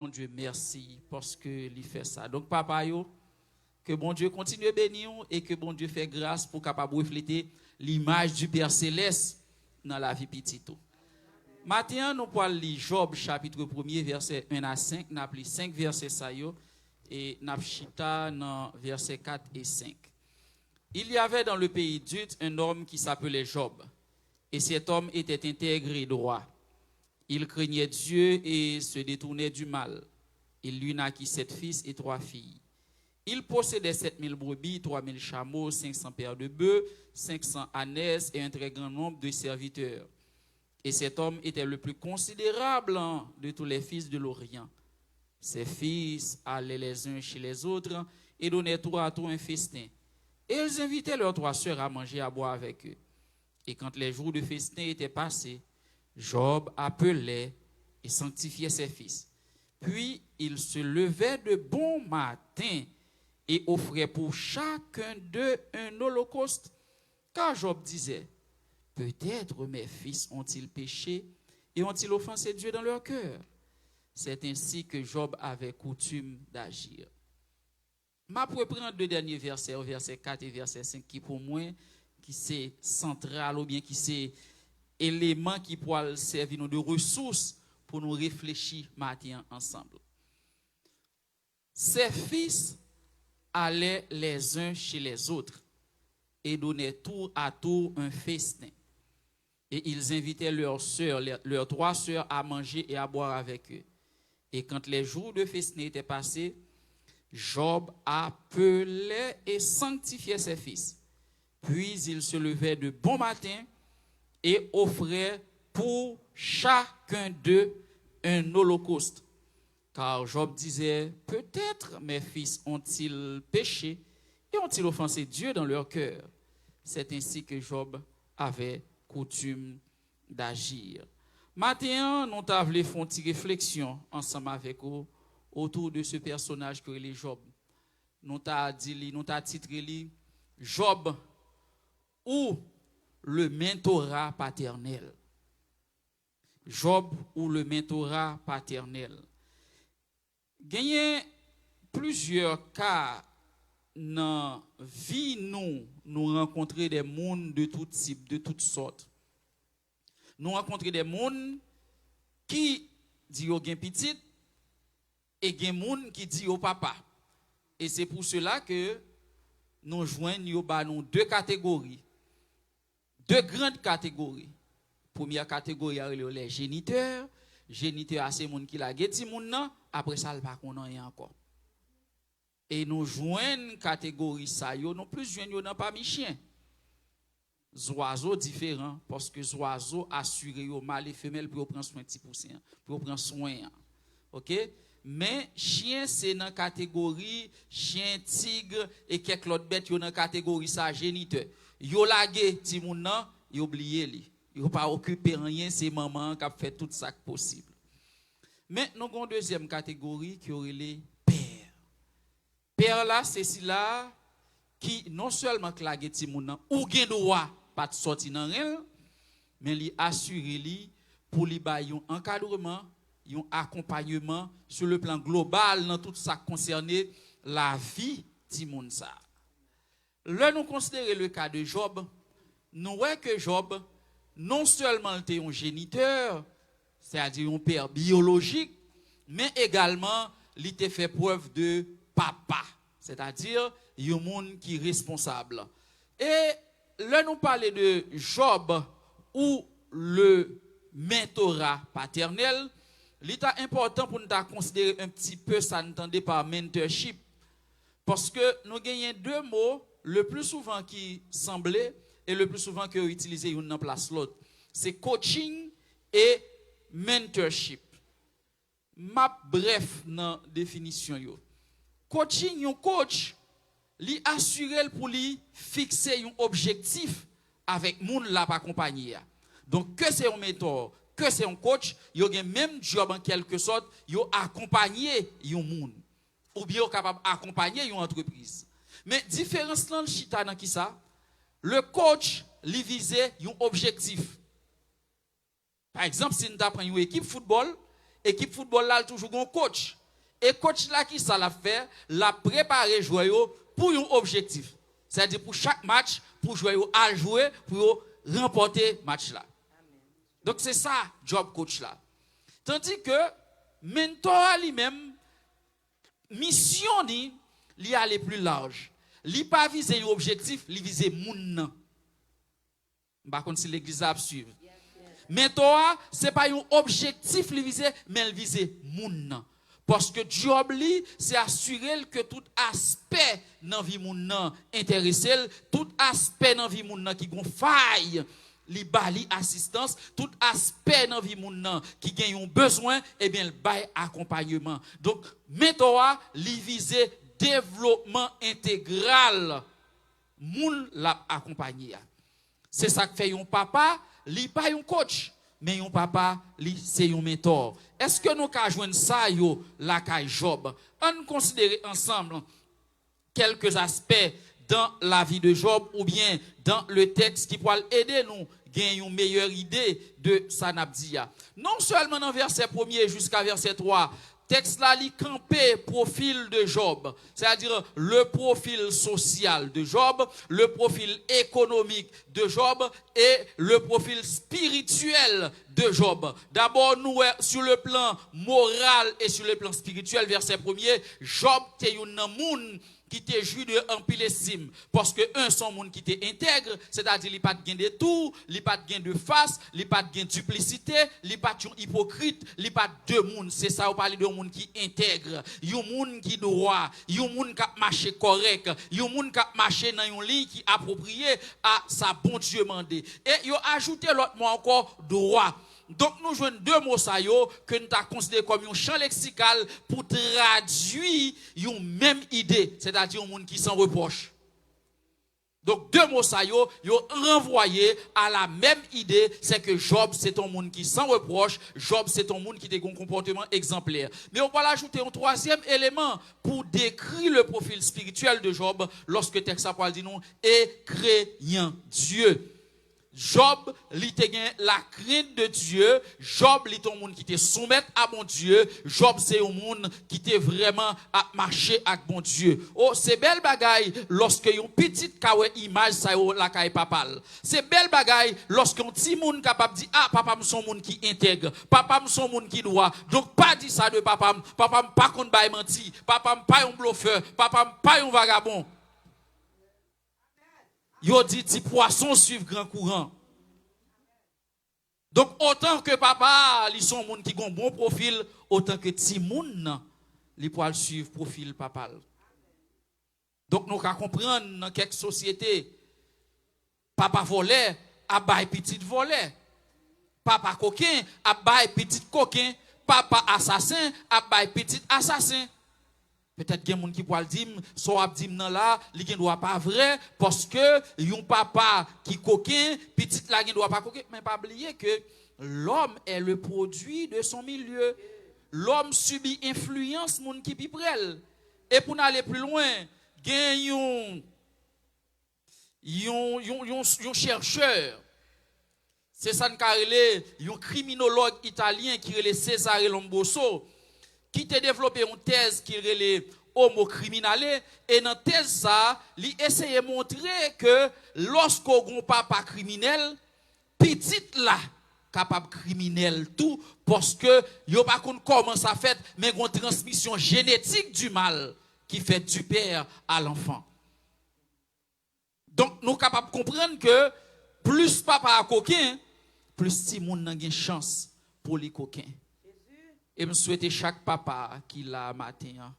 Bon Dieu, merci parce que il fait ça. Donc, papa, yo, que bon Dieu continue à bénir et que bon Dieu fait grâce pour capable refléter l'image du Père Céleste dans la vie petite. Maintenant, nous allons lire Job chapitre 1er, verset 1 à 5. Nous avons 5 versets ça yo, et nous avons chita dans versets 4 et 5. Il y avait dans le pays d'Ut un homme qui s'appelait Job. Et cet homme était intègre et droit. Il craignait Dieu et se détournait du mal. Il lui naquit 7 fils et 3 filles. Il possédait 7000 brebis, 3000 chameaux, 500 paires de bœufs, 500 ânesses et un très grand nombre de serviteurs. Et cet homme était le plus considérable de tous les fils de l'Orient. Ses fils allaient les uns chez les autres et donnaient tour à tour un festin. Et ils invitaient leurs 3 sœurs à manger et à boire avec eux. Et quand les jours de festin étaient passés, Job appelait et sanctifiait ses fils. Puis il se levait de bon matin et offrait pour chacun d'eux un holocauste. Car Job disait, peut-être mes fils ont-ils péché et ont-ils offensé Dieu dans leur cœur. C'est ainsi que Job avait coutume d'agir. Je vais prendre 2 derniers versets, verset 4 et verset 5, qui pour moi, qui c'est central ou bien qui c'est élément qui pourra servir nous de ressources pour nous réfléchir matin ensemble. Ses fils allaient les uns chez les autres et donnaient tour à tour un festin. Et ils invitaient leurs sœurs, leurs 3 sœurs à manger et à boire avec eux. Et quand les jours de festin étaient passés, Job appelait et sanctifiait ses fils. Puis il se levait de bon matin et offrait pour chacun d'eux un holocauste. Car Job disait, peut-être mes fils ont-ils péché et ont-ils offensé Dieu dans leur cœur. C'est ainsi que Job avait coutume d'agir. Maintenant, nous avons fait une réflexion ensemble avec vous autour de ce personnage que est Job. Nous avons titré Job ou le mentorat paternel. Job ou le mentorat paternel. Il y a plusieurs cas dans la vie, nous rencontrons des mondes de tout type, de toutes sortes. Nous rencontrons des mondes qui disent au gen petit et des mondes qui disent au papa. Et c'est pour cela que nous joignons 2 catégories. 2 grandes catégories. Première catégorie, les géniteurs. Géniteurs, c'est les gens qui la geti moun après ça, le pas qu'on encore. Et nous joignons catégorie ça, nous plus joignons dans pas mi chien. Oiseaux différents parce que les oiseaux assurent au mâle et femelle pour prendre soin petit poussin, pour prendre soin. OK? Mais chien c'est dans catégorie chien, tigre et quelques autres bêtes dans catégorie ça géniteur. Yo lagé ti moun nan, yo oublié li. Yo pas occupé rien, c'est maman qui a fait tout ça possible. Mais nous avons une deuxième catégorie qui aurait les pères. Père là c'est si là qui non seulement klagé ti moun nan ou gen droit pas de sortir dans rien, mais li assurer li pour li ba yon encadrement, yon accompagnement sur le plan global dans tout ça concerné la vie ti moun sa. Là, nous considérons le cas de Job. Nous voyons que Job, non seulement était un géniteur, c'est-à-dire un père biologique, mais également, il était fait preuve de papa, c'est-à-dire un monde qui est responsable. Et là, nous parlons de Job ou le mentorat paternel. Il est important pour nous considérer un petit peu ça, entendez par mentorship, parce que nous gagnons 2 mots. Le plus souvent qui semblait et le plus souvent que utilisé une en place l'autre, c'est coaching et mentorship. Bref dans définition yo. Coaching, un coach li assurer pour lui fixer un objectif avec moun la pa accompagner. Donc que c'est un mentor, que c'est un coach, yo gen même job en quelque sorte, yo accompagner yon moun ou bien capable accompagner une entreprise. Mais différence dans le chita dans qui ça? Le coach li vise un objectif. Par exemple, si nous avons une équipe football Équipe football là toujours un coach. Et coach là qui ça l'a fait, l'a préparé joueur pour un objectif. C'est-à-dire pour chaque match, pour joueur à jouer pour remporter match là. Donc c'est ça job coach là. Tandis que mentor lui-même mission ni li aller plus large. Li pas viser un objectif, li viser moun. Par contre si l'église a suivre. Mentor c'est pas un objectif li viser mais il viser moun. Parce que job li c'est assurer que tout aspect dans vie moun nan intéressé, tout aspect dans vie moun nan qui gon faille li bali assistance, tout aspect dans vie moun nan qui gen yon besoin et bien le bail accompagnement. Donc mentor li viser développement intégral moun la accompagner. C'est ça que fait un papa, li pas un coach, mais un papa li c'est un mentor. Est-ce que nous ka joindre ça yo la kay Job? On considère ensemble quelques aspects dans la vie de Job ou bien dans le texte qui pourra aider nous gagner une meilleure idée de Sanabdia. Non seulement dans verset 1er jusqu'à verset 3, texte là li campé profil de Job, c'est-à-dire le profil social de Job, le profil économique de Job et le profil spirituel de Job. D'abord nous sur le plan moral et sur le plan spirituel, verset 1er, Job était un moun qui te joue de en pile estime parce que un son monde qui te intègre, c'est-à-dire il pas de gain de tout, il pas de gain de face, il pas de gain de duplicité, il pas de hypocrite, il pas de monde, c'est ça on parle de monde qui intègre, yon monde qui droit, yon monde qui marcher correct, yon monde qui marcher dans une ligne qui appropriée à sa bon Dieu mandé. Et yo ajouté l'autre mot encore droit. Donc nous jouons deux mots ça yo que nous t'a considéré comme un champ lexical pour traduire une même idée, c'est-à-dire un monde qui s'en reproche. Donc deux mots ça yo renvoyé à la même idée, c'est que Job c'est un monde qui s'en reproche, Job c'est un monde qui a un comportement exemplaire. Mais on va l'ajouter un troisième élément pour décrire le profil spirituel de Job lorsque texte ça parle dit non et craignant Dieu. Job, li te gen la crainte de Dieu. Job, li ton monde qui te soumet à bon Dieu. Job, c'est un monde qui te vraiment à marcher avec bon Dieu. Oh, c'est belle bagaille lorsque yon petite kawe image sa yo la kay papal. C'est belle bagaille lorsque yon ti monde capable dit ah papa m son monde qui intègre, papa m son monde qui droit. Donc pas dit ça de papa m pas konn bay menti, papa m pas un bluffeur, papa m pas un vagabond. Yo dit ti poisson suivent grand courant. Donc autant que papa, ils sont monde qui ont bon profil, autant que ti moun li poil suivre profil papa. Donc nous ka comprendre dans quelques sociétés papa volait a bay petite volait. Papa coquin a bay petit coquin, papa assassin a bay petit assassin. Peut-être qu'il y a des gens qui pourraient dire, soit dit nan là, li gen doit pas vrai, parce que yon papa qui coquin, petit la gen doit pas coquin. Mais pas oublier que l'homme est le produit de son milieu. L'homme subit influence moun qui pi prel. Et pour aller plus loin, gen yon chercheur. C'est ça n'karele, yon criminologue italien qui relè Cesare Lombroso, qui a développé une thèse qui est homo criminale et dans thèse ça, il essaye de montrer que lorsqu'on papa criminel, petit là capable criminel tout parce que yo pas comment ça fait mais une transmission génétique du mal qui fait du père à l'enfant. Donc nous capable comprendre que plus papa a coquin, plus ti moun nan gen chance pour les coquins. Et je souhaite chaque papa qui l'a matin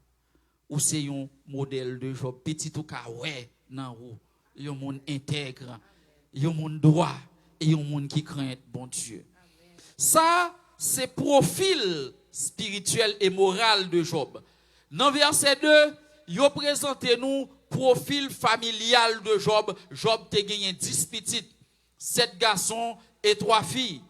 ou c'est un modèle de Job petit ou ka ouais nan ou un monde intègre, un monde droit et un monde qui craint bon Dieu. Ça c'est profil spirituel et moral de Job. Dans verset 2, yo présente nous profil familial de Job. Job te gagné 10 petites, 7 garçons et 3 filles.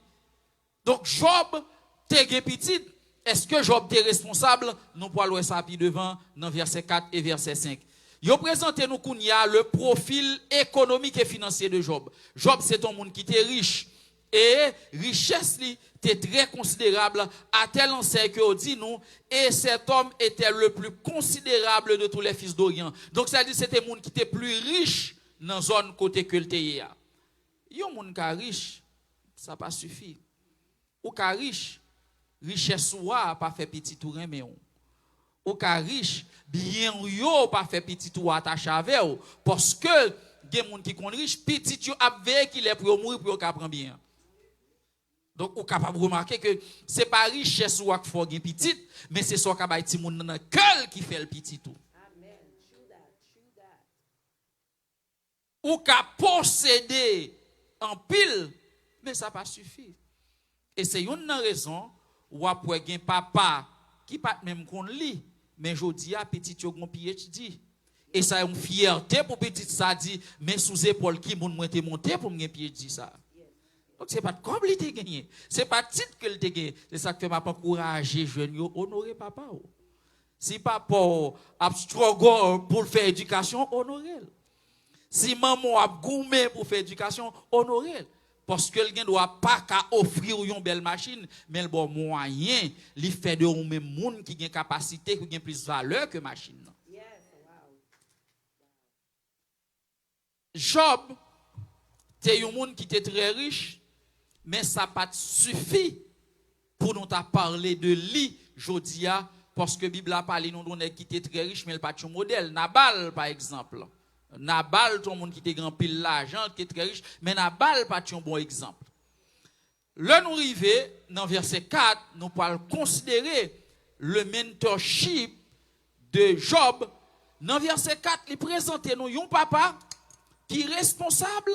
Donc Job te gagné petite. Est-ce que Job est responsable? Nous pourrons ça devant dans verset 4 et verset 5. Yo présente nous kounya le profil économique et financier de Job. Job c'est un monde qui était riche et richesse li était très considérable, à tel enseigne que dit nous, et cet homme était le plus considérable de tous les fils d'Orient. Donc ça dit c'était monde qui était plus riche dans la zone côté que le était. Yon monde qui riche, ça pas suffit. Ou qui riche, richesse ouah pas fait petit tout mais ou qui riche, bien yo pas fait petit tout attaché avec parce que des monde qui sont riches, petit yo a veillé qu'il est pour mourir pour qu'il prend bien. Donc ou capable remarquer que c'est pas richesse ou qu'il faut gain petit, mais c'est ça qui ti monde dans cœur qui fait le petit tout. Amen. True that. Ou qu'a posséder en pile, mais ça pas suffit. Et c'est une raison ou après gain papa qui pas même qu'on lit, mais jodi a petit yo gon PhD. Et ça une fierté pour petit ça dit mais sous épaule qui moun moi te monter pour me PhD ça. Donc c'est pas de comme il te gagné, c'est pas titre que il te gagné, c'est ça que m'a encourager jeune yo honorer papa. Si papa a struggle pour faire éducation, honorer. Si maman a goumé pour faire éducation, honorer. Parce que le doit pas qu'à offrir une belle machine, mais le bon moyen, il fait de ou même monde qui a une capacité, qui a plus de valeur que machine. Yes, wow. Job, c'est un monde qui était très riche, mais ça n'a pas suffi pour nous parler de lui, Jodia, parce que la Bible a parlé nous d'un qui était très riche, mais il n'a pas de modèle. Nabal, par exemple. Nabal, tout le monde qui était grand pile l'argent, qui est très riche, mais Nabal pas un bon exemple. Là, nous arrivons dans verset 4, nous pouvons considérer le mentorship de Job. Dans verset 4, il présente nous un papa qui est responsable,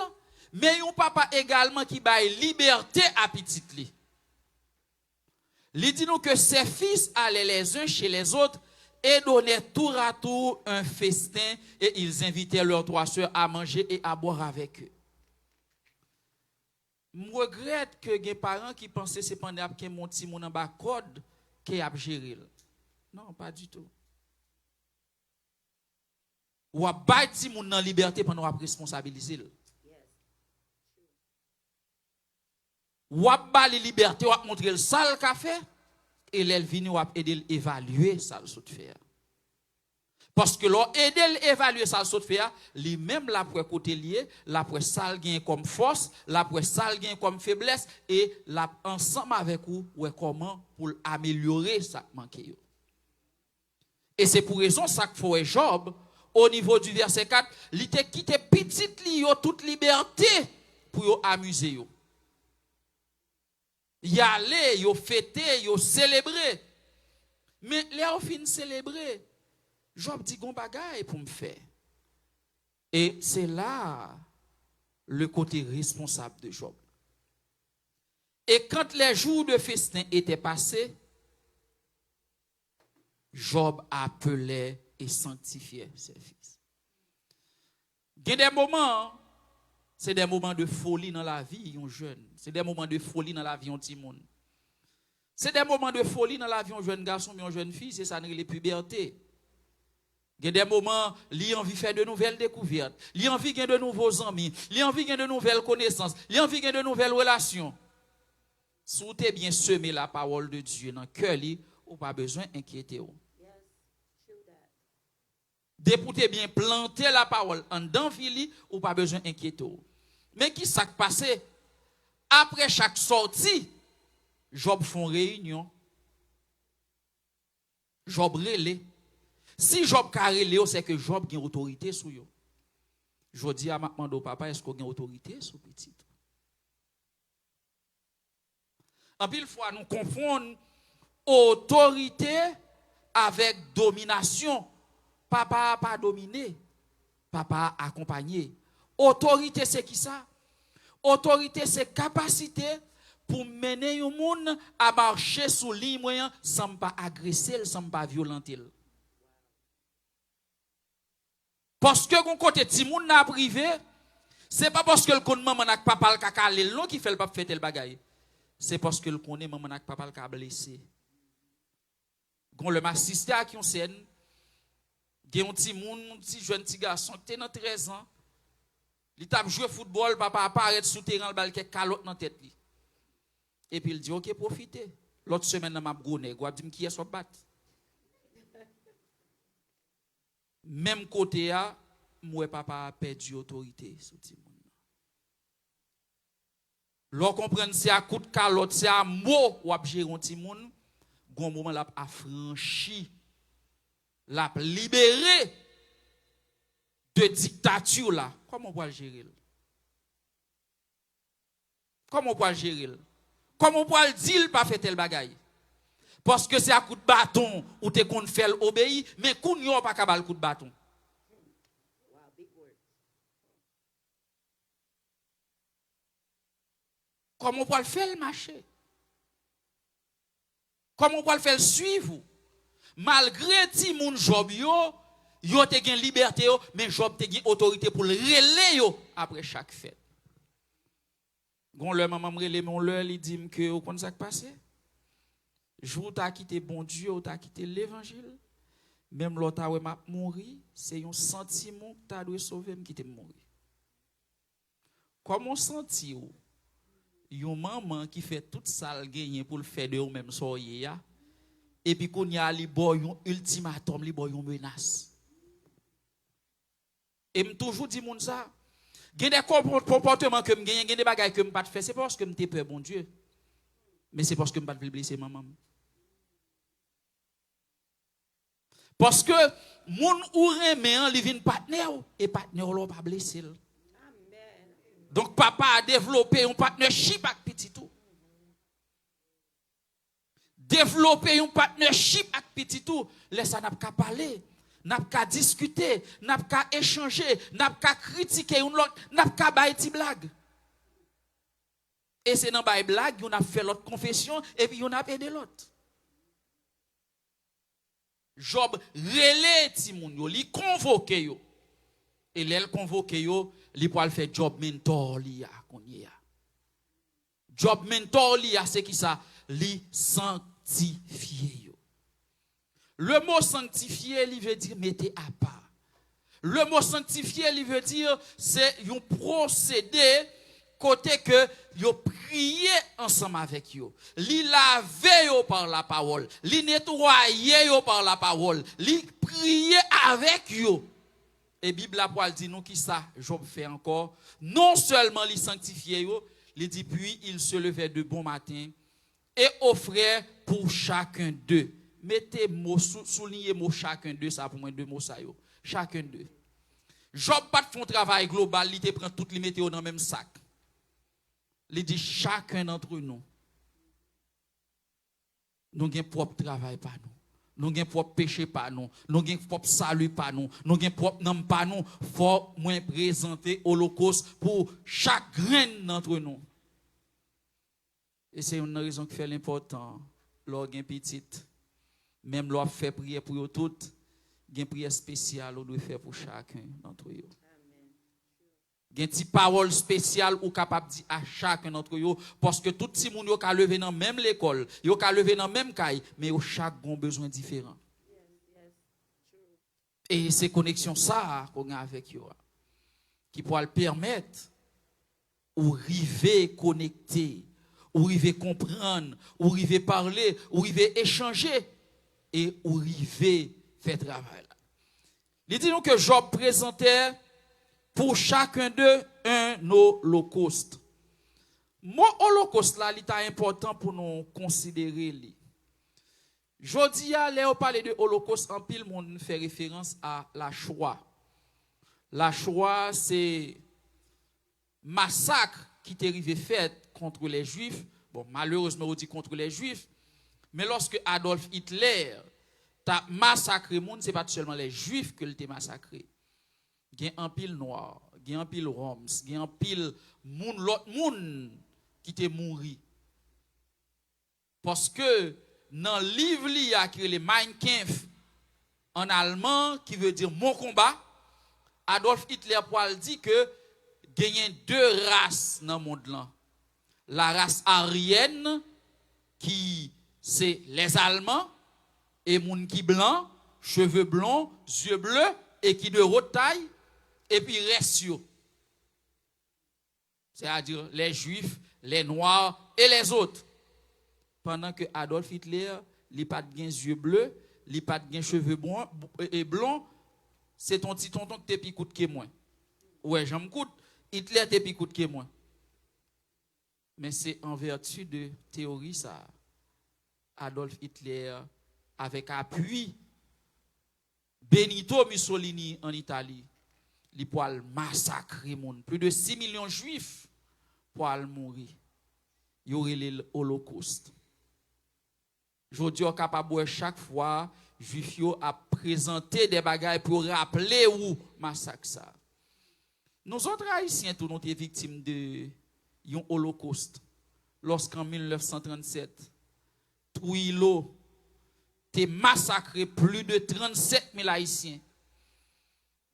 mais un papa également qui baille liberté à petit li. Il dit nous que ses fils allaient les uns chez les autres et donnaient tour à tour un festin et ils invitaient leurs trois sœurs à manger et à boire avec eux. Je regrette que les parents qui pensaient cependant que mon petit moun en bas code qui a géré. Non, pas du tout. Ou a bâti moun en liberté pendant qu'on responsabiliser. Ou a bâti liberté, ou a montré le sale qu'a fait. Et l'elle vient ou aider l'évaluer ça le saute faire. Parce que l'on aide l'évaluer ça le saute faire, lui-même la pour côté lié, la pour ça gain comme force, la pour ça gain comme faiblesse et la ensemble avec vous ouais comment pour améliorer ça manqué. Et c'est pour raison ça que faut Job au niveau du verset 4, il te quitté petite li yo toute liberté pour yo amuser yo. Y aller, yo fêter, yo célébrer. Mais là au fin célébrer, Job dit gon bagaille pour me faire. Et c'est là le côté responsable de Job. Et quand les jours de festin étaient passés, Job appelait et sanctifiait ses fils. Il y a des moments, c'est des moments de folie dans la vie d'un jeune. C'est des moments de folie dans la vie d'un petit monde. C'est des moments de folie dans la vie d'un jeune garçon et d'une jeune fille, c'est ça la puberté. Il y a des moments, il a envie de faire de nouvelles découvertes, il a envie de de nouveaux amis, il a envie de de nouvelles connaissances, il a envie de de nouvelles relations. Si vous avez bien semé la parole de Dieu dans le cœur, vous n'avez pas besoin d'inquiéter. Dès que vous avez bien planté la parole en dedans, vous n'avez pas besoin d'inquiéter. Mais qui s'est passé? Après chaque sortie, Job font réunion. Job relé. Si Job carré, c'est que Job a autorité sur eux. Je dis à ma maman, papa, est-ce qu'on a autorité sur petit? En pile fois, nous confondons autorité avec domination. Papa n'a pas dominé, papa a accompagné. Autorité, c'est qui ça? Autorité, c'est capacité pour mener un monde à marcher sous ligne moyen sans pas agresser, sans pas violenter. Parce que quand côté ti moun n'a privé, c'est pas parce que le connaît maman nak papa le kaka non qui fait le pas faire tel bagaille. C'est parce que le connaît maman nak papa le ka blessé. Gon le assisté à qui on scène, gen un petit moun, un petit jeune petit garçon qui était dans 13 ans. Il t'a joué football, papa apparaît sous terrain le bal qui calotte dans tête li. Et puis il dit, ok, profitez. L'autre semaine, je m'a gouné, il dit, qui est ce bat? Même côté, moi, papa a perdu autorité sur tout le monde. Lorsqu'on comprend c'est à coup de calotte, c'est à mot ou à gérer un petit monde, gon moment l'a affranchi, l'a libéré de dictature là. Comment on peut le gérer? Comment on peut le gérer? Comment on peut le dire pas faire tel bagaille? Parce que c'est à coup de bâton ou te qu'on fait obéir, mais qu'on n'y a pas qu'à le coup de bâton. Comment on peut le faire marcher? Comment on peut le faire suivre? Malgré ti moun Job yo te gen liberté yo, mais Job te gen autorité pour le relayer yo après chaque fête. Gon le maman me relé mon leur li dit que au kon ça passé. Jour t'a quitté bon Dieu, ou t'a quitté l'évangile, même l'autre a m'a mouri, c'est un sentiment que t'a doit sauver me quitter mourir. Comment senti ou yon maman qui fait toute ça le gagner pour le faire de ou même soyez ya et puis qu'on y a li boy yon ultimatum, li boy yon menace. Et me toujours dit moun ça, gen des comportements que me gagne, gen des bagages que me pas faire, c'est parce que me te peur bon Dieu. Mais c'est parce que me pas blesser maman. Parce que moun ou remen li vinn partenaire et partenaire l'on pas blesser. Donc papa a développé un partnership avec petit tout. Développer un partnership avec petit tout, laisse ça n'a pas parler, n'a pas discuter, n'a pas échanger, n'a pas critiquer une l'autre, n'a pas bailler ti blague. Et c'est dans bailler blague, on a fait l'autre confession et puis on a aidé l'autre. Job relé ti moun yo, li convoqué yo. Et l'elle convoqué yo, li pour faire job mentor li a konye ya. Job mentor li a c'est qui ça? Li sanctifié yo. Le mot sanctifié, il veut dire mettez à part. Le mot sanctifié, il veut dire c'est un procédé côté que yo prier ensemble avec yo. Li laver yo par la parole, li nettoyer yo par la parole, li prier avec yo. Et Bible la poil dit nous qui ça Job fait encore, non seulement li sanctifier yo, il dit puis il se levait de bon matin et offrait pour chacun d'eux. Mettez mot soulignez mot chacun d'eux ça pour moi deux mots ça yo. Chacun d'eux. Job pas font travail global, il te prend tout les mettez dans le même sac. Il dit chacun d'entre nous avons propre travail par nous. Nous avons propre péché par nous. Nous avons propre salut par nous. Nous avons propre nom par nous. Faut moins présenter holocauste pour chaque grain d'entre nous. Et c'est une raison qui fait l'important. Lorsqu'on est petit, même lorsqu'on fait prière pour eux toutes, il y a une prière spéciale qu'on doit faire pour chacun d'entre eux. Il y a une petite parole spéciale ou capable de dire à chacun d'entre eux parce que tout le monde a levé dans même l'école, il a levé dans même caille, mais chaque a besoin différent. Et c'est connexion ça qu'on a avec eux qui pourra le permettre ou river connecter, ou river comprendre, ou river parler, ou river échanger et ou river faire travail. Il dit nous que Job présentait pour chacun d'eux un holocauste. Mon holocauste là, il est important pour nous considérer. Jodi a là on parle de holocauste en pile monde fait référence à la Shoah. La Shoah c'est massacre qui est arrivé fait contre les Juifs. Bon malheureusement on dit contre les Juifs, mais lorsque Adolf Hitler t'a massacré monde, c'est pas seulement les Juifs que il t'a massacré. Il y a un pile noir, il y a un pile roms, il y a un pile moun l'autre moun qui te mouri. Parce que dans le livre il y a écrit le Mein Kampf en allemand qui veut dire mon combat, Adolf Hitler poil dit que il y a deux races dans le monde là. La race aryenne qui c'est les Allemands et moun qui blanc, cheveux blonds, yeux bleus et qui de haute taille et puis reste sur. C'est-à-dire les juifs, les noirs et les autres. pendant que Adolf Hitler, il n'a pas de yeux bleus, il n'a pas de cheveux blonds, c'est ton petit tonton qui te picoute que moi. Ouais, j'en coûte, Hitler te picoute que moi. Mais c'est en vertu de théorie ça. Adolf Hitler, avec appui Benito Mussolini en Italie, il pour massacrer monde. Plus de 6 millions de juifs pour mourir. Il y aurait l'Holocauste. Je dis capable chaque fois juif a présenté des bagages pour rappeler où massacre ça. Nous autres haïtiens tous nous sommes victimes de un holocauste. Lorsqu'en 1937 Trujillo a massacré plus de 37 000 haïtiens.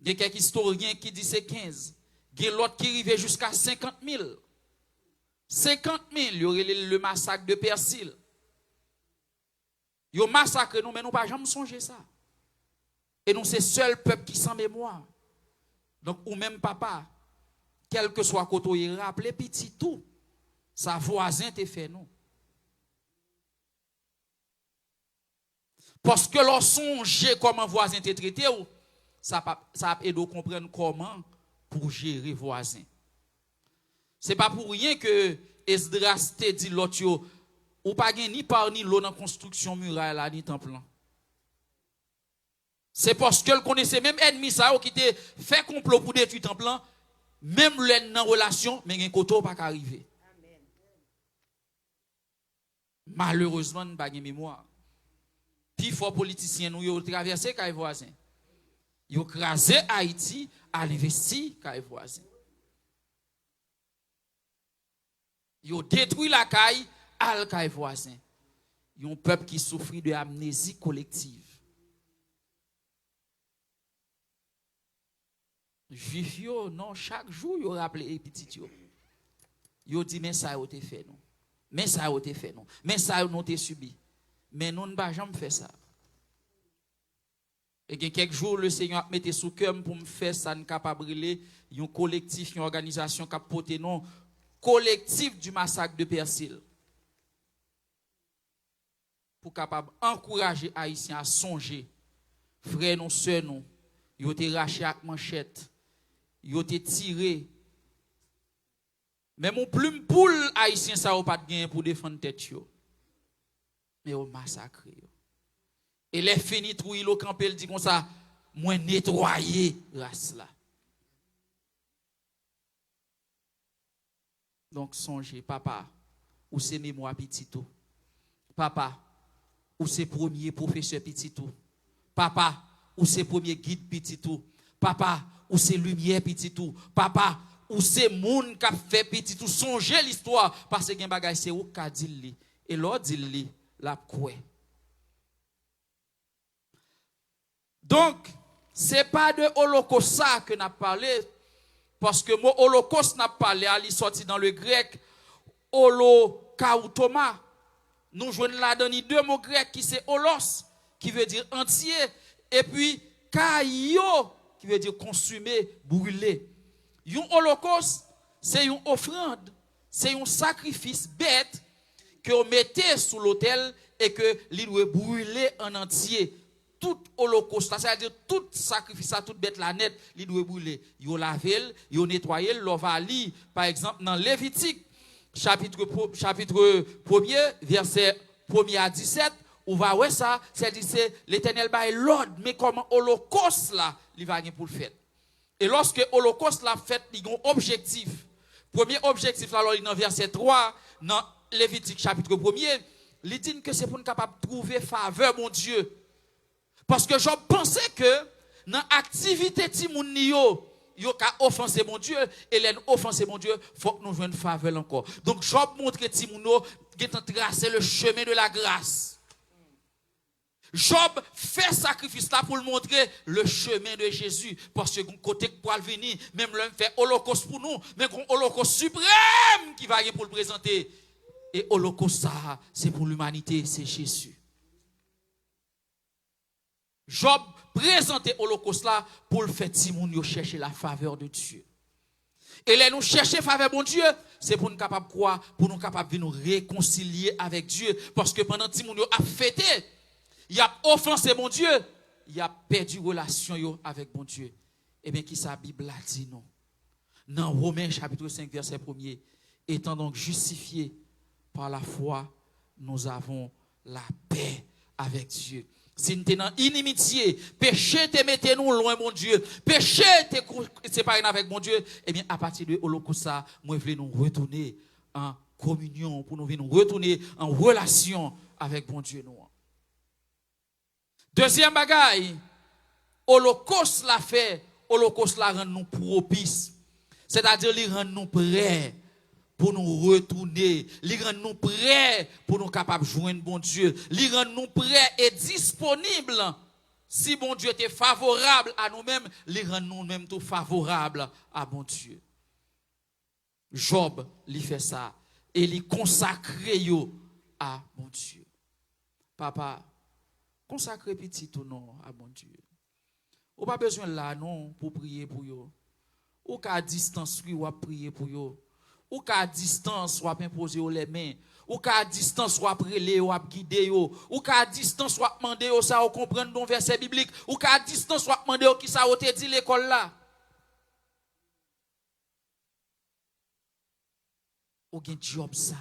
Il y a quelques historiens qui disent c'est 15. Il y a l'autre qui arrivait jusqu'à 50 000. 50 000, il y aurait le massacre de Persil. Ils ont massacré nous, mais nous pas jamais songé ça. Et nous, c'est le seul peuple qui sans mémoire. Donc, ou même papa, quel que soit côté, il rappelait petit tout. Sa voisin te fait nous. Parce que l'on songe comment voisin te traité, ça a aidé à comprendre comment pour gérer voisin. C'est pas pour rien que Esdras te dit l'autre, ou pas ni par ni l'eau dans construction muraille là ni temple. C'est parce que le connaissait même ennemi ça qui te fait complot pour détruire temple, même l'ennemi en relation, mais un côté pas arriver. Malheureusement, nous n'avons pas de mémoire. Puis, il faut les politiciens nous traverser les voisins. Ils ont crasé Haïti à l'investir les voisins. Ils ont détruit la caille à les voisins. Ils ont un peuple qui souffre de amnésie collective. Juif, non, chaque jour, ils ont rappelé les petits. Ils ont dit, mais ça a été fait, non. Mais ça a été fait, non. Mais ça a été subi. Mais nous ne pouvons jamais faire ça. Et quelques jours, le Seigneur a mis sous cœur pour me faire ça, ne capable brûler un collectif, une organisation qui a porté non collectif du massacre de Persil. Pour capable encourager les Haïtiens à songer. Frères, nous, sœurs, nous, ils ont été rachés avec manchette. Ils ont été tirés. Mais mon plume poule haïtien ça n'a pas de gain pour défendre tête yo. Mais on massacre yo. Et les fini trouille le campé il dit comme ça, moi nettoyer race là. Donc songez papa, ou c'est mémoire petit tout. Papa, ou c'est premier professeur petit tout. Papa, ou c'est premier guide petit tout. Papa, ou c'est lumière petit tout. Papa, ou c'est moun qui a fait petit tout songer l'histoire parce que gen bagay c'est ou ka dit li et l'autre dit li la quoi. Donc c'est pas de holocauste ça que n'a parlé parce que mot holocauste n'a parlé à sorti dans le grec holokautoma. Nous joignons là dans les deux mots grecs qui c'est holos qui veut dire entier et puis kaio qui veut dire consumer, brûler. Un holocauste, c'est une offrande, c'est un sacrifice bête que on mettait sous l'autel et que l'il doit brûler en entier. Tout holocauste, c'est-à-dire tout sacrifice, toute bête la net, il doit brûler. Yo laver, yo nettoyer, l'on va lire, par exemple, dans Lévitique, chapitre 1er, verset 1er à 17, on va voir ça, c'est l'Éternel bail l'ordre, mais comment holocauste là, il va pour le faire. Et lorsque l'Holocauste l'a fait, il y a un objectif. Premier objectif, alors, dans verset 3, dans Lévitique chapitre 1er, il dit que c'est pour nous capable de trouver faveur, mon Dieu. Parce que je pensais que dans l'activité de moun yo ka offenser mon Dieu, et l'en offenser mon Dieu, il faut que nous jouions une faveur encore. Donc, Job montre que Timouno a tracé le chemin de la grâce. Job fait sacrifice là pour le montrer le chemin de Jésus. Parce que côté pour venir, même l'homme fait holocauste pour nous, mais un holocauste suprême qui va pour le présenter. Et holocauste ça, c'est pour l'humanité, c'est Jésus. Job présentait holocauste là pour le faire Timoun chercher la faveur de Dieu. Et là, nous chercher faveur bon Dieu, c'est pour nous capables quoi? Pour nous capables de nous réconcilier avec Dieu. Parce que pendant que Timoun a fêté, il a offensé mon Dieu, il a perdu relation avec mon Dieu. Eh bien, qui sa Bible a dit non? Dans Romains chapitre 5, verset 1er, étant donc justifiés par la foi, nous avons la paix avec Dieu. Si nous sommes dans inimitié, péché te mettez nous loin, mon Dieu. Péché te séparé avec mon Dieu. Eh bien, à partir de l'Holocauste, moi, je voulais nous retourner en communion, pour nous retourner en relation avec mon Dieu. Nous. Deuxième bagaille, Holocauste l'a fait, Holocauste l'a rend nous propice. C'est-à-dire, il rend nous prêts pour nous retourner, il rend nous prêts pour nous capables de joindre bon Dieu, il rend nous prêts et disponibles. Si bon Dieu était favorable à nous-mêmes, il rend nous-mêmes tout favorables à bon Dieu. Job, il fait ça et il consacre à bon Dieu. Papa, consacrez petit ou non à bon Dieu. Ou pas besoin là non pour prier pour yo. Ou qu'à distance ou à prier pour yo. Ou qu'à distance ou à imposer les mains. Ou qu'à distance ou à prier ou à guider yo. Ou qu'à distance ou à demander ça ou comprendre don verset biblique. Ou qu'à distance ou à demander qui ça ou te dit l'école là. Ou gen job ça.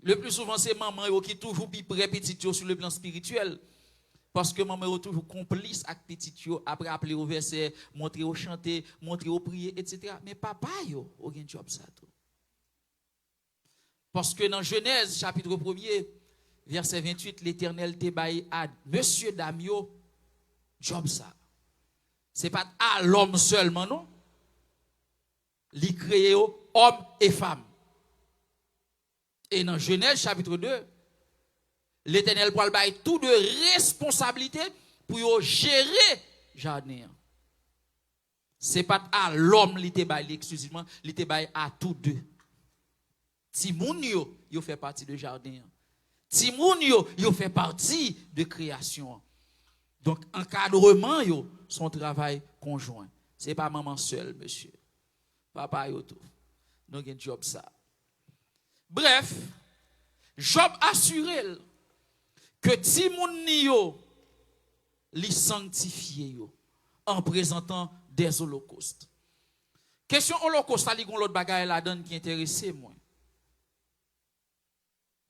Le plus souvent c'est maman qui toujours plus près petit sur le plan spirituel. Parce que maman est toujours complice avec petit yo, après appeler au verset, montrer au chanter, montrer au prier, etc. Mais papa yo, ou gen job ça tout. Parce que dans Genèse chapitre 1er, verset 28, l'Éternel te baille à monsieur Damio, job ça. C'est pas à l'homme seulement non. Il crée homme et femme. Et dans Genèse chapitre 2, l'Éternel pour le bail tout de responsabilité pour gérer jardin. C'est pas à l'homme li te bail exclusivement, li te bail à tous deux. Timoun yo fait partie de jardin. Timoun yo fait partie de création. Donc encadrement son travail conjoint. C'est pas maman seule monsieur. Papa yo tout. Donc un job ça. Bref, Job assuré que Timoun yo li sanctifié yo en présentant des holocaustes. Question holocauste, ali gon l'autre bagaille la donne qui intéresse moi.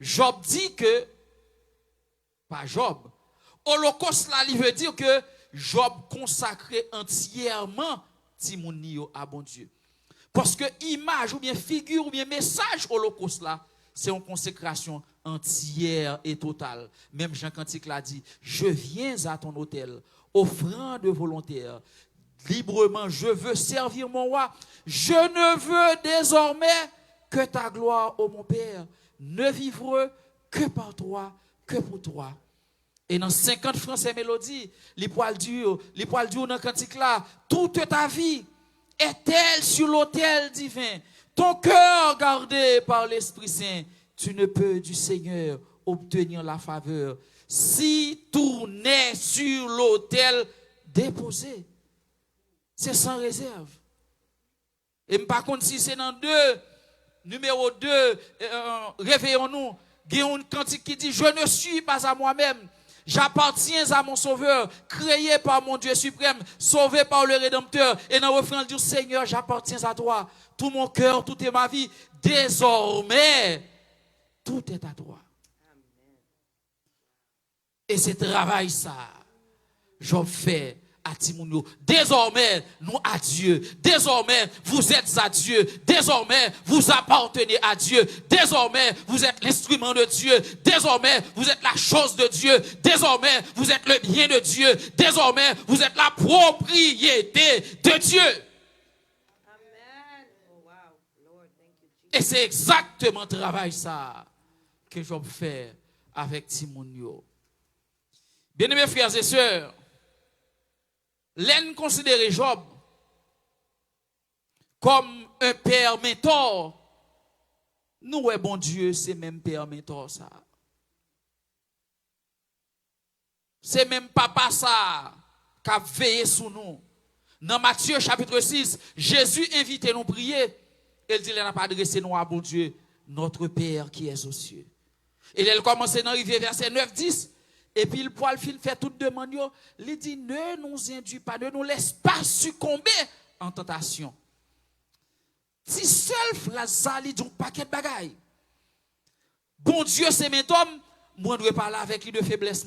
Job dit que pas Job. Holocauste là, il veut dire que Job consacrait entièrement Timoun yo à bon Dieu. Parce que image ou bien figure ou bien message holocauste là, c'est une consécration entière et totale. Même Jean Cantique l'a dit, je viens à ton autel, offrande volontaire. Librement, je veux servir mon roi. Je ne veux désormais que ta gloire, ô mon Père. Ne vivre que par toi, que pour toi. Et dans 50 Français mélodie, les poils durs dans cantique là, toute ta vie est-elle sur l'autel divin. Ton cœur gardé par l'Esprit Saint, tu ne peux du Seigneur obtenir la faveur si tourner sur l'autel déposé. C'est sans réserve. Et par contre, si c'est dans numéro 2, réveillons-nous, il y a un cantique qui dit, je ne suis pas à moi-même, j'appartiens à mon Sauveur, créé par mon Dieu suprême, sauvé par le Rédempteur. Et dans le refrain, il dit, Seigneur, j'appartiens à toi, tout mon cœur, toute est ma vie, désormais, tout est à toi. Et c'est travail ça, j'en fais à Timounio. Désormais, nous à Dieu. Désormais, vous êtes à Dieu. Désormais, vous appartenez à Dieu. Désormais, vous êtes l'instrument de Dieu. Désormais, vous êtes la chose de Dieu. Désormais, vous êtes le bien de Dieu. Désormais, vous êtes la propriété de Dieu. Amen. Oh, wow. Lord, thank you, Jesus. Et c'est exactement le travail ça que je vais faire avec Timounio. Bien-aimés frères et sœurs, l'en considérer Job comme un père mentor. Nous, bon Dieu, c'est même père mentor ça. C'est même papa ça qui a veillé sur nous. Dans Matthieu chapitre 6, Jésus invitait nous prier. Il dit, il n'a pas adressé nous à bon Dieu, notre Père qui est aux cieux. Et il commence dans l'arrivée verset 9, 10. Et puis il poil fin fait toute demande. Il dit, ne nous induis pas, ne nous laisse pas succomber en tentation. Si seul phrase ça, il dit un paquet de bagailles. Bon Dieu, c'est mes hommes. Moi, je dois parler avec lui de faiblesse.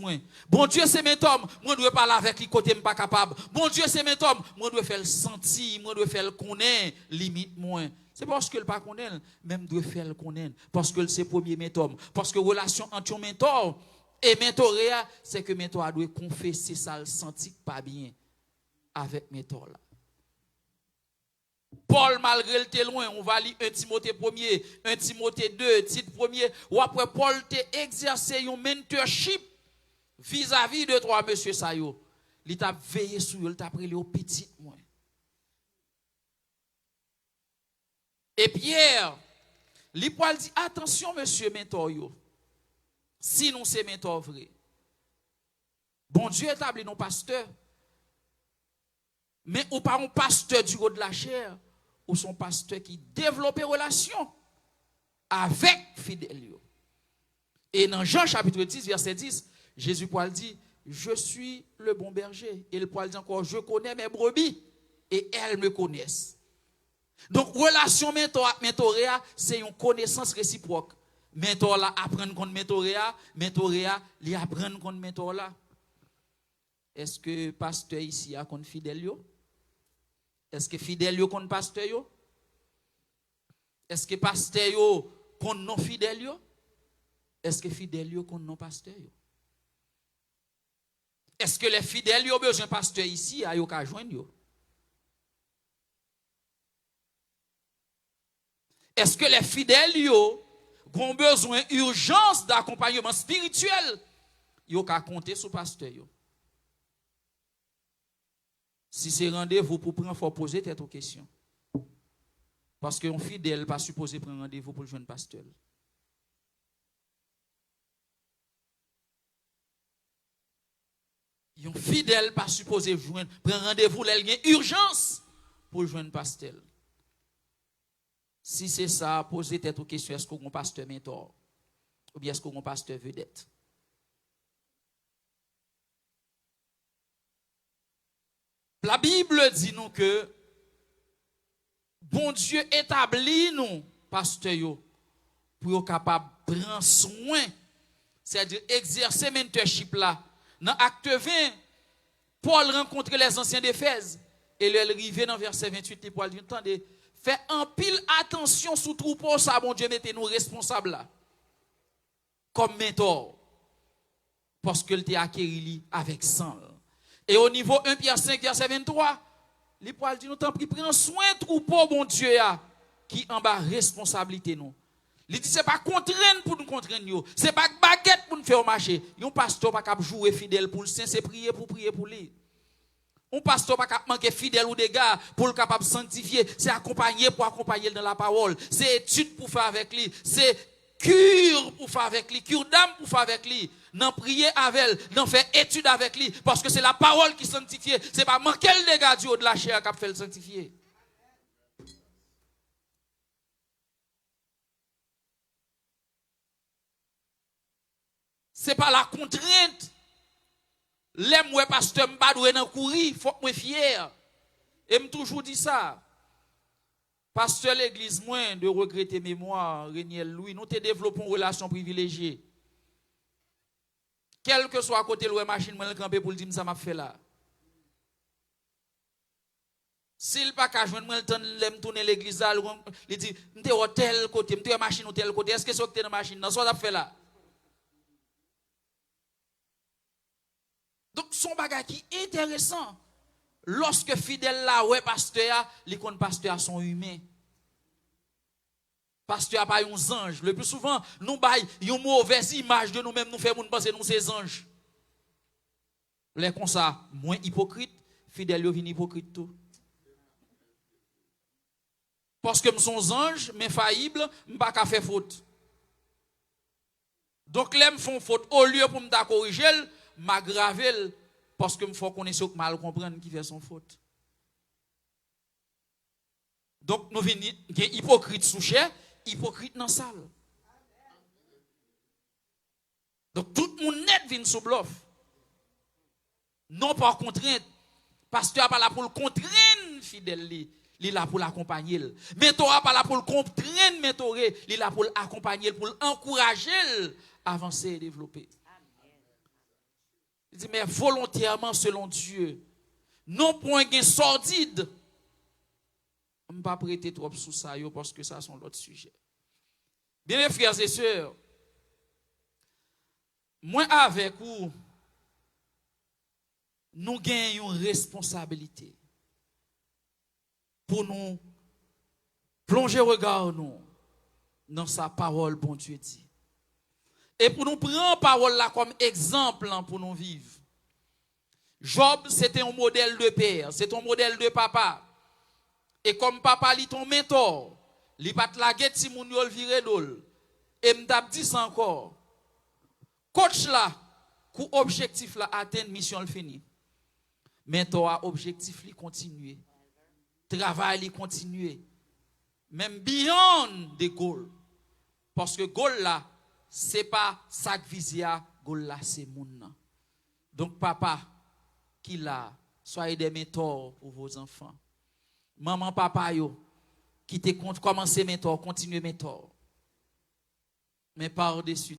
Bon Dieu, c'est mes hommes. Moi, je dois parler avec lui côté pas capable. Bon Dieu, c'est mes hommes. Moi, je dois faire le sentir. Moi, je dois faire le connaître. Limite, moi. C'est parce que le pas connaît, même doit faire le connaître. Parce que c'est premier mentor. Parce que relation entre mentor et mentorat, c'est que mentor doit confesser ça, le sentir pas bien avec mentor là. Paul, malgré le té loin, on va lire 1 Timothée 1er, 1 Timothée 2, titre 1er, ou après Paul t'a exercé un mentorship vis-à-vis de trois monsieur Sayo. Il t'a veillé sur lui, il t'a pris au petit moins. Et Pierre, il Paul dit, attention monsieur mentor yo, si nous c'est mentor vrai. Bon Dieu établit nos pasteurs, mais ou pas un pasteur du haut de la chair, ou son pasteur qui développe une relation avec fidèles. Et dans Jean chapitre 10, verset 10, Jésus Paul dit, je suis le bon berger. Et le Paul dit encore, je connais mes brebis et elles me connaissent. Donc, relation mentorat, c'est une connaissance réciproque. Mentor là, apprendre contre mentorat, mentorat, li apprendre contre mentor là. Est-ce que pasteur ici a contre fidèle yo? Est-ce que fidèle yo contre pasteur yo? Est-ce que pasteur yo contre non fidèle yo? Est-ce que fidèle yo contre non pasteur yo? Est-ce que les fidèles yo besoin pasteur ici a yo ka joindre yo? Est-ce que les fidèles yo ont besoin urgence d'accompagnement spirituel? Yo ka compter sur pasteur yo. Si c'est rendez-vous pour prendre, il faut poser tête aux questions. Parce qu'un fidèle pas supposé prendre rendez-vous pour le jeune pasteur. Un fidèle pas supposé prendre rendez-vous, il y a urgence pour le jeune pasteur. Si c'est ça, posez tête aux questions, est-ce qu'on a un pasteur mentor? Ou bien est-ce qu'on a un pasteur vedette? La Bible dit nous que bon Dieu établit nous, pasteur, pour être capable de prendre soin, c'est-à-dire exercer mentorship là. Dans Acte 20, Paul rencontre les anciens d'Éphèse et il arrive dans verset 28, Paul dit, attendez, fais en pile attention sous troupeau, ça, bon Dieu, mettez-nous responsables là, comme mentor, parce que il acquis avec sang. Et au niveau 1 Pierre 5, verset 23, les Paul dit, nous t'en prie, prends soin troupeau, bon Dieu, qui en bas responsabilité nous. Il dit, ce n'est pas contraindre pour nous contraindre, ce n'est pas baguette pour nous faire marcher. Un pasteur pas capable jouer fidèle pour le saint, c'est prier pour lui. Un pasteur pas capable manquer fidèle ou des gars pour le capable sanctifier, c'est accompagner pour accompagner dans la parole, c'est étude pour faire avec lui, c'est cure pour faire avec lui, cure d'âme pour faire avec lui. N'en prier avec elle, n'en faire étude avec lui, parce que c'est la parole qui sanctifie, c'est pas manquer le dégât du haut de la chair qui fait le sanctifier. C'est pas la contrainte. L'aime ouais pasteur m'pa doué nan courir, faut que moi fier. Et me toujours dit ça. Pasteur l'église moins de regretter mémoire Reniel Louis, nous te développons une relation privilégiée. Quel que soit à côté de la machine, moi le camper pour dire ça m'a fait là. S'il pas qu'à joindre moi le temps de tourner l'église là, il dit m'te au tel côté, m'te machine au tel côté, est-ce que c'est que t'es dans machine dans ça fait là. Donc son bagage qui est intéressant. Lorsque fidèle là ouais pasteur, les comptes pasteurs sont humains. Pasteur pas un ange. Le plus souvent nous bail une mauvaise image de nous-mêmes, nous fait moun penser nous ces anges. Les comme ça moins hypocrite, fidèle yo vinn hypocrite tout. Parce que nous sommes anges, mais faillibles, m'pas ka faire faute. Donc les me font faute au lieu pour me corriger, m'aggraver parce que me faut connaître mal comprendre qui fait son faute. Donc, nous venons, hypocrite sous chair, hypocrite dans la salle. Donc, tout le monde net vient sous bluff. Non par contrainte. Pasteur n'est pas là pour le contraindre, fidèle. Il est là pour l'accompagner. Mentor n'est pas là pour le contraindre, mentorer. Il est là pour l'accompagner, pour l'encourager à avancer et développer. Il dit, mais volontairement selon Dieu. Non pour un gain sordide. On ne va pas prêter trop sous ça, parce que ça, c'est l'autre sujet. Bien, mes frères et sœurs, moi avec vous, nous gagnons une responsabilité pour nous plonger regard nous dans sa parole, bon Dieu dit. Et pour nous prendre parole là comme exemple pour nous vivre. Job, c'était un modèle de père, c'est un modèle de papa. Et comme papa, il est ton mentor, il va te laguer si moun yo vire dol. Et m'tap dit ça encore. Coach là, coup objectif là atteindre mission le fini. Mentor a objectif li continuer. Travail li continuer. Même beyond the goal. Parce que goal là, c'est pas ça que visia, goal là c'est moun. Donc papa qui là, soyez des mentors pour vos enfants. Maman, papa yo, qui te compte commencer mentor, continuer mentor. Mais par-dessus